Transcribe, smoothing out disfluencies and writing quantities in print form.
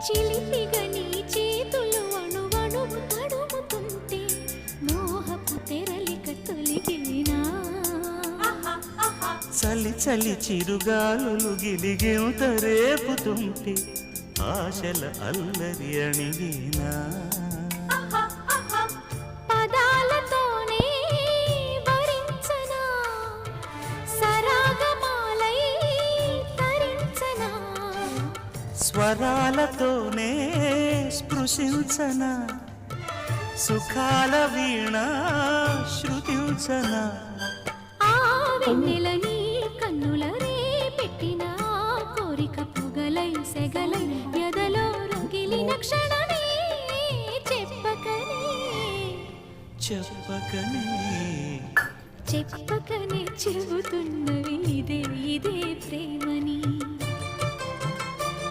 చిలిపిగా నీ చేతులు అణువణువు తడుముతుంటే మోహపు తెరలిక తొలిగేనా చలి చలి చిరుగాలులు గిలిగెంత రేపుతుంటే ఆశల అల్లరి అణిగేనా పదాలతోనే వరించనా సరాగమాలై తరించనా స్వరాలతోనే స్పృశించనా సుఖాల వీణ శృతించనా ఆ వెన్నెల నీ కన్నుల రే పెట్టిన కోరిక పొగలై సెగలై ఎదలో రగిలిన క్షణమే చెప్పకనే చెప్పకనే చెప్పకనే చెబుతున్నవి ఇదే ఇదే ప్రేమని